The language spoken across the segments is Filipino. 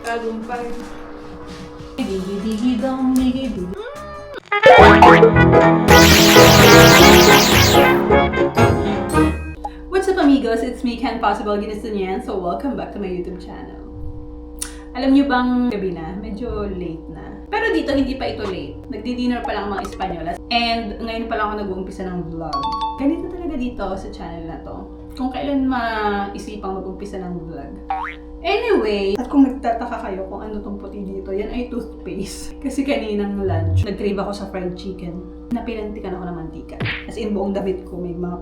Tagumpay. Digi-digi-dong, digi-digi. What's up amigos? It's me, Ken Possible Ginistunian. So welcome back to my YouTube channel. Alam niyo bang gabi na? Medyo late na. Pero dito hindi pa ito late. Nagdi-dinner pa lang ang mga Espanyola. And ngayon pa lang ako nag-uumpisa ng vlog. Ganito talaga dito sa channel na to. Kung kailan maisipang mag-umpisa ng vlog. Anyway, at kung nagtataka kayo kung ano tong puti dito, yan ay toothpaste. Kasi kaninang lunch, nag-crave ako sa fried chicken. Napilantikan ako ng mantika. As in, buong damit ko may mga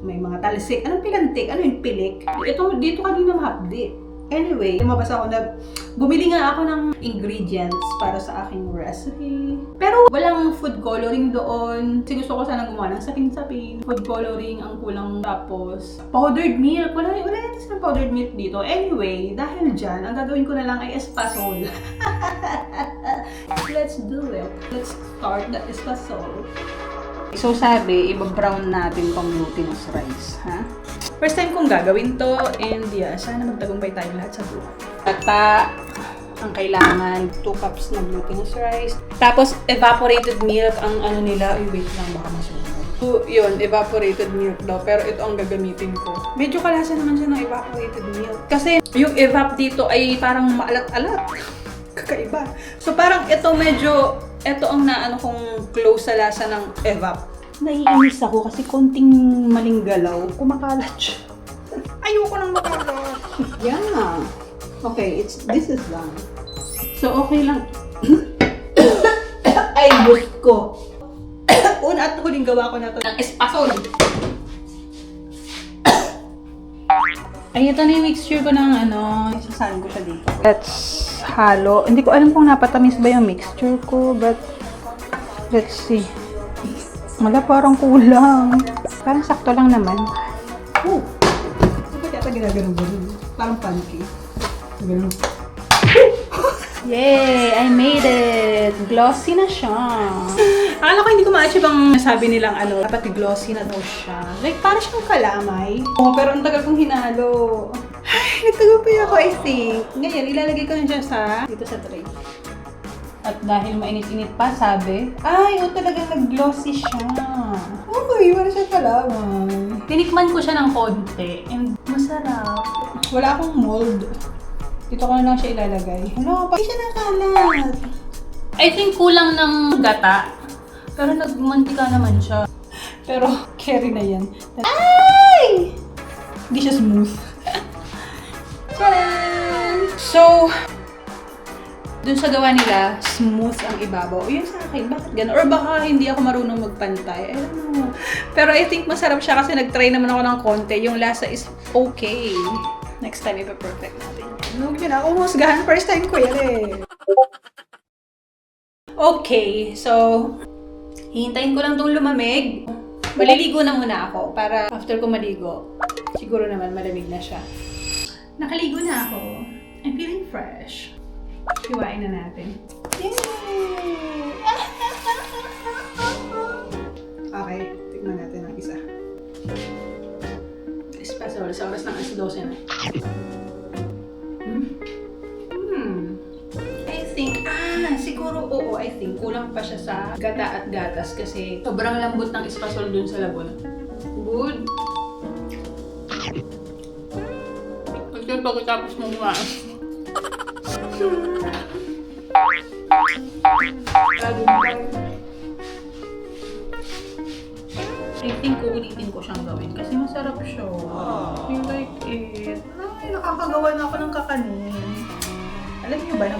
may mga talsik. Anong pilantik? Ano yung pilik? Ito, dito kanina mahapdi. Anyway, lumabas ako bumili nga ako ng ingredients para sa aking recipe. Pero walang food coloring doon. Kasi gusto ko sana gumawa ng sapin-sapin. Food coloring ang kulang, tapos powdered milk. Wala natin silang powdered milk dito. Anyway, dahil dyan, ang gagawin ko na lang ay espasol. Let's do it. Let's start the espasol. So sabi, iba-brown natin pang glutinous rice, ha? First time kong gagawin to, and yeah, sana magtagumpay tayo lahat sa buhay. Gata, ang kailangan, 2 cups ng glutinous rice. Tapos, evaporated milk, ang ano nila, wait lang, baka masunog. So, yun, evaporated milk daw, pero ito ang gagamitin ko. Medyo kalasa naman siya ng evaporated milk. Kasi, yung evap dito ay parang maalat-alat. Kakaiba. So, parang ito ang naano kong close sa lasa ng evap. Naiinis ako kasi konting maling galaw, kumakalat siya. Ayoko nang makalat. Yeah. Okay, this is done. So, okay lang. Ay, Diyos ko. Una at huling gawa ko na ito ng espasol. Ay, ito na yung mixture ko ng isasalin ko siya dito. Let's halo. Hindi ko alam kung napatamis ba yung mixture ko, but let's see. Wala, parang kulang. Parang sakto lang naman. Oh! Ba't yata ginagano-gano? Parang pancake. Gano'n. Yay! I made it! Glossy na siya. Akala ko hindi ko ma-achieve ang sabi nilang dapat glossy na daw siya. Like, parang siyang kalamay. Oh, pero ang tagal kong hinalo. Ay, nagtagumpay ako, I think. Ngayon, ilalagay ko na siya dito sa tray. At dahil mainit-init pa, sabi, ay, talagang nag-glossy siya. Okay, wala siya kalamay. Tinikman ko siya ng konti, and masarap. Wala akong mold. Dito ko na lang siya ilalagay. Ano, pati siya nakalat. I think kulang ng gata. Pero nagmantika naman siya. Pero, carry na yan. Ay! Hindi siya smooth. Tadaan! So, dun sa gawa nila, smooth ang ibabaw. Yun sa akin, bakit gano'n? Or baka hindi ako marunong magpantay. I don't know. Pero I think masarap siya kasi nag-try naman ako ng konti. Yung lasa is okay. Next time, ipa-perfect natin. Huwag yun ako husgahan. First time ko yan eh. Okay, so, hihintayin ko lang itong lumamig. Maliligo na muna ako para after ko maligo, siguro naman malamig na siya. Nakaligo na ako. I'm feeling fresh. Hiwain na natin. Yay! Okay, tignan natin ang isa. Espasol, sa oras ng 12 na. I think, siguro, I think, kulang pa siya sa gata at gatas kasi sobrang lambot ng espasol dun sa labon. Good. Kasi pagkatapos mong kumain. I think uulitin ko siyang gawin kasi masarap siya. I like it. Ay, nakakagawa na ako ng kakanin. Alam niyo ba na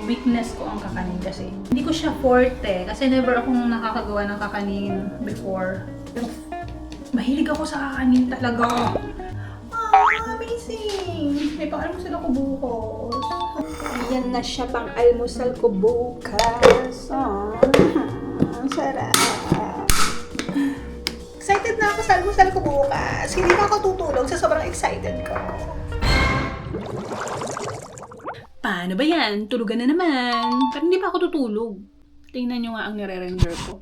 weakness ko ang kakanin kasi hindi ko siya forte kasi never akong nakakagawa ng kakanin before. Pero mahilig ako sa kakanin talaga. Amazing! May pang-almusal ako bukas. Ayan na siya, pang-almusal ko bukas. Sarap. Excited na ako sa almusal ko bukas. Hindi na ako tutulog sa sobrang excited ko. Paano ba yan? Tulugan na naman. Pero hindi pa ako tutulog. Tingnan nyo nga ang nire-render ko.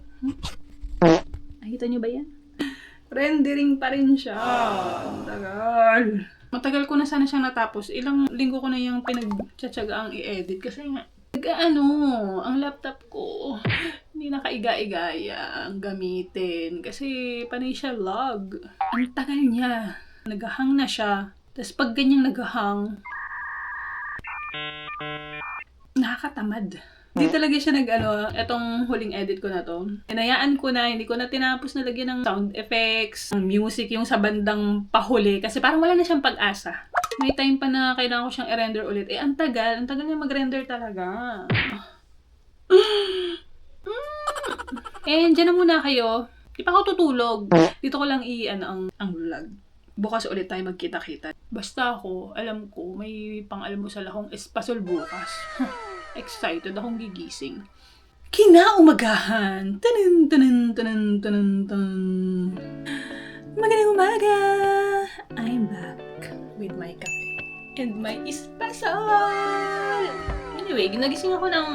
Nakita nyo ba yan? Rendering pa rin siya. Ang tagal. Matagal ko na sana siyang natapos. Ilang linggo ko na yung pinagtsatsaga ang i-edit. Kasi nga, ang laptop ko, hindi nakaiga-igaya ang gamitin. Kasi panay siya lag. Ang tagal niya. Naghahang na siya. Tapos pag ganyang naghahang, nakakatamad. Hindi talaga siya etong huling edit ko na to. Inayaan ko na, hindi ko na tinapos na lagyan ng sound effects, ng music, yung sa bandang pahuli. Kasi parang wala na siyang pag-asa. May time pa na kailangan ko siyang i-render ulit. Ang tagal niya mag-render talaga. And dyan na muna kayo. Di pa ako tutulog. Dito ko lang ang vlog. Bukas ulit tayo magkita-kita. Basta ako, alam ko, may pang-almusal akong espasol bukas. Excited akong gigising. Kinaumagahan! Tanan, tanan, tanan, tanan, tanan. Magandang umaga! I'm back with my cafe and my espasol! Anyway, nagising ako ng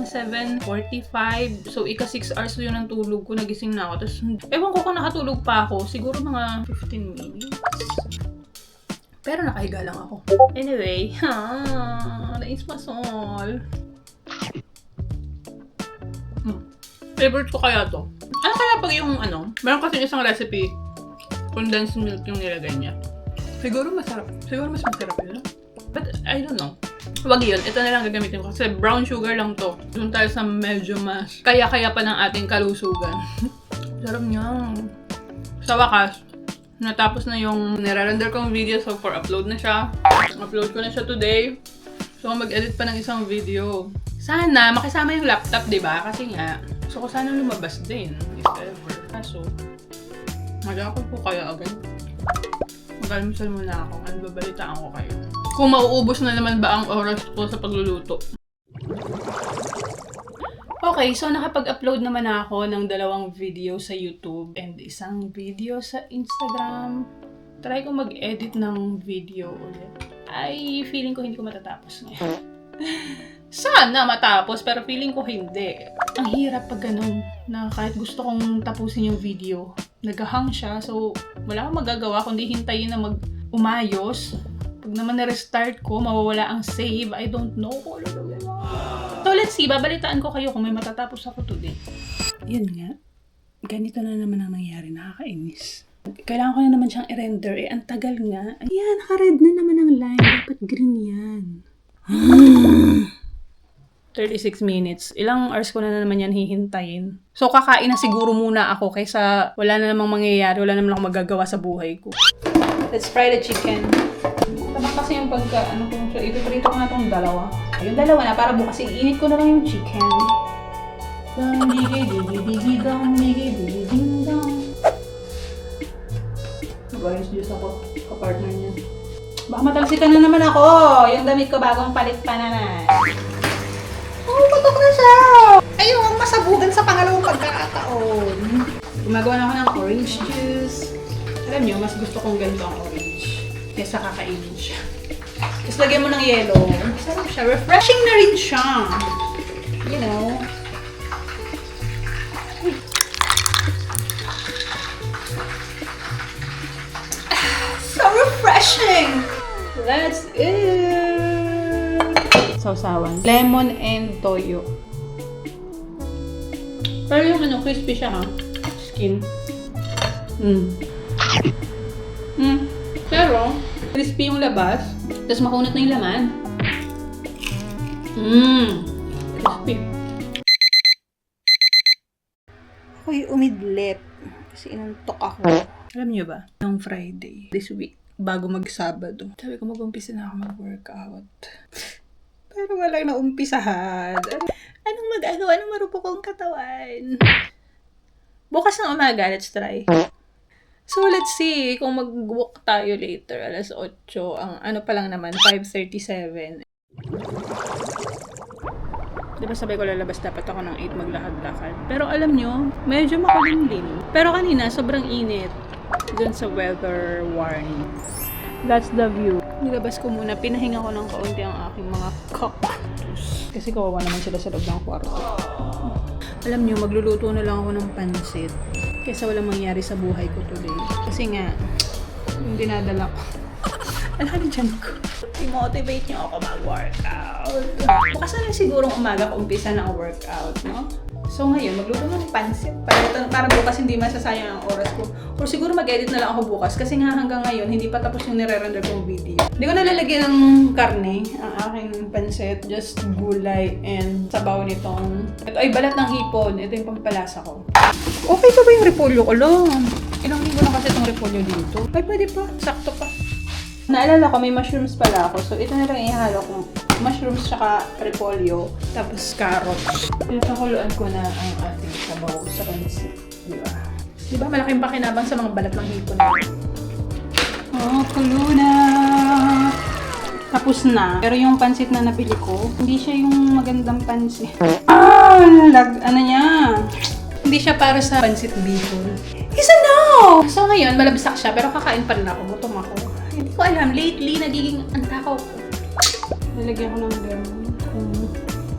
7:45. So, 6 hours yun ang tulog ko. Nagising na ako. Tapos, ewan ko kung nakatulog pa ako. Siguro mga 15 minutes. Pero nakahiga lang ako. Anyway, na-espasol. Favorite ko kaya to. Ano kaya pag yung meron kasi isang recipe, condensed milk yung nilagay niya. Siguro masarap. Siguro mas masarap yun. But, I don't know. Wag yun. Ito na lang gagamitin ko. Kasi brown sugar lang to. Doon tayo sa medyo mas kaya-kaya pa ng ating kalusugan. Sarap niya. Sa wakas, natapos na yung nire-render kong video. So, for upload na siya. Upload ko na siya today. So, mag-edit pa ng isang video. Sana, makisama yung laptop, diba? Kasi nga, gusto ko sana lumabas din. If ever. Kaso, mag-upload ko kaya agad. Mag-almusal muna ako. Ano babalitaan ko kayo. Kung mauubos na naman ba ang oras ko sa pagluluto. Okay, so nakapag-upload naman ako ng 2 video sa YouTube and isang video sa Instagram. Try ko mag-edit ng video ulit. Ay, feeling ko hindi ko matatapos ngayon. Sana matapos, pero feeling ko hindi. Ang hirap pag ganun, na kahit gusto kong tapusin yung video, naghahang siya, so wala akong magagawa kundi hintayin na umayos. Pag naman na-restart ko, mawawala ang save. I don't know kung ano gagawin. So let's see, babalitaan ko kayo kung may matatapos ako today. Yun nga, ganito na naman ang nangyari, nakakainis. Kailangan ko na naman siyang i-render, ang tagal nga. Ayan, naka-red na naman ang line, dapat green yan. 36 minutes. Ilang hours ko na naman yan hihintayin. So, kakain na siguro muna ako kaysa wala na namang mangyayari, wala naman akong magagawa sa buhay ko. Let's fry the chicken. Tama kasi yung so, ipiprito ko na itong 2. Yung 2 na, para bukas iinit ko na lang yung chicken. Guys, Diyos ako, kapartner niya. Baka matalsikan na naman ako. Yung damit ko bagong palit pa naman. Oh, patok na siya! Ayun, masabugan sa pangalawang pagkakataon. Gumagawa na ako ng orange juice. Alam niyo, mas gusto kong ganito ang orange kaysa kakainin siya. Tapos lagyan mo ng yelo. Sarap siya. Refreshing na rin siya. You know. So refreshing! That's it! Sausawan. Lemon and toyo. Pero yung crispy siya ha. Skin. Pero, crispy yung labas. Tapos makunat na yung laman. Crispy. Ako'y umidlip. Kasi inuntok ako. Alam niyo ba? Noong Friday, this week, bago mag-Sabado, sabi ko mag-umpisa na ako mag-workout. Pero walang naumpisahan. Anong magagawa ng marupok kong katawan? Bukas ng umaga, let's try. So, let's see kung mag-walk tayo later, alas 8. Ang pa lang naman, 5:37. Diba sabi ko lalabas dapat ako ng 8 maglakad-lakad. Pero alam nyo, medyo makulimlim. Pero kanina, sobrang init dun sa weather warning. That's the view. Nilabas ko muna, pinahinga ko ng kaunti ang aking mga cactus. Kasi kawawa naman sila sa loob ng kwarto. Alam nyo, magluluto na lang ako ng pansit. Kaysa walang mangyari sa buhay ko today. Kasi nga, yung dinadala ko. Alhan dyan ko. I-motivate niyo ako mag-workout. Bukas na lang sigurong umaga kung umpisa ng workout, no? So ngayon, magluto ng pansit. Para bukas hindi masasayang ang oras ko. Or siguro mag-edit na lang ako bukas. Kasi nga hanggang ngayon, hindi pa tapos yung nire-render kong video. Hindi ko nalalagyan ng karne ang aking pansit. Just gulay and sabaw nitong... Ito ay balat ng hipon. Ito yung pampalasa ko. Okay ka ba yung repolyo ko lang? Ilang linggo na kasi itong repolyo dito. Ay, pwede pa. Sakto pa. Naalala ko, may mushrooms pala ako. So, ito na lang ihalo ko. Mushrooms tsaka repolyo. Tapos carrots. Pinapakuluan ko na ang ating sabaw sa pansit. Diba? Diba malaking pakinabang sa mga balat ng hipon? Oh, kulo na! Tapos na. Pero yung pansit na nabili ko, hindi siya yung magandang pansit. Ano niya? Hindi siya para sa pansit bihon. Isa no! So ngayon, malabsak siya, pero kakain pa rin ako. Gutom ako. Hindi ko alam, lately, nagiging antakaw ko. Lalagyan ko ng lemon.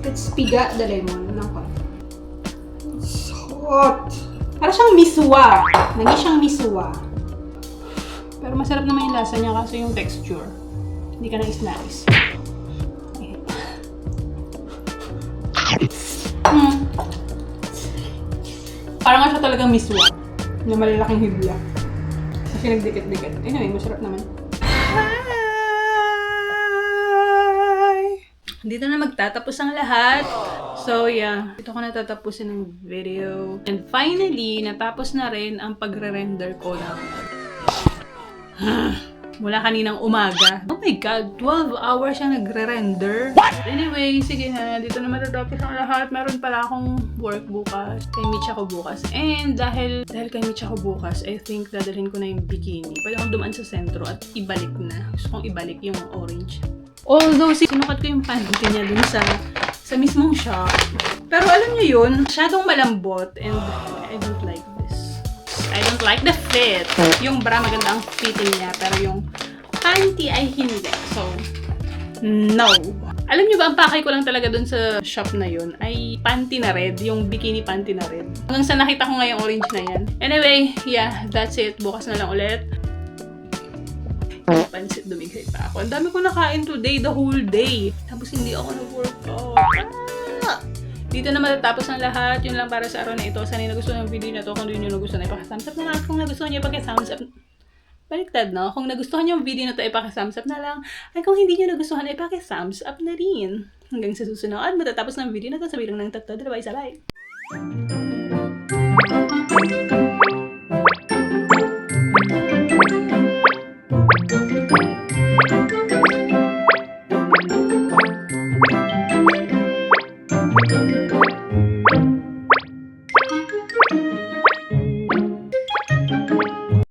Let's piga the lemon. Nako. It's hot! Para siyang miswa. Naging siyang miswa. Pero masarap naman yung lasa niya kasi yung texture. Hindi ka nais-nais. Parang nga siya talagang miswa. Na malalaking hibla. Kasi nagdikit-dikit. Anyway, masarap naman. Hi! Dito na magtatapos ang lahat. So yeah, ito ko na tatapusin ng video. And finally, natapos na rin ang pagre-render ko ng mula kaninang umaga. Oh my God, 12 hours siya nagre-render. Anyway, sige na. Dito na matatapos ang lahat. Meron pala akong work bukas. Kay Mitch ako bukas. And dahil kay Mitch ako bukas, I think dadalhin ko na yung bikini. Pwede akong dumaan sa sentro at ibalik na. Gusto kong ibalik yung orange. Although, sinukat ko yung panty niya dun sa mismong shop. Pero alam niyo yun, masyadong malambot and I don't like this. I don't like the fit. Yung bra maganda ang fitting niya, pero yung panty ay hindi. So, no. Alam niyo ba, ang pakay ko lang talaga dun sa shop na yun ay panty na red, yung bikini panty na red. Hanggang sa nakita ko nga yung orange na yan. Anyway, yeah, that's it. Bukas na lang ulit. Pansit, dumigay pa ako. Ang dami ko nakain today, the whole day. Tapos hindi ako nag-workout. Dito na matatapos ang lahat. Yun lang para sa araw na ito. Sana yung nagustuhan yung video na to. Kung hindi nyo nagustuhan, ipaka-thumbs up na lang. Kung nagustuhan nyo, ipaka-thumbs up. Baliktad, no? Kung nagustuhan nyo yung video na to, ipaka-thumbs up na lang. At kung hindi nyo nagustuhan, ipaka-thumbs up na rin. Hanggang sa susunod, matatapos ng video na to. Sabi lang ng 3, 2, 1.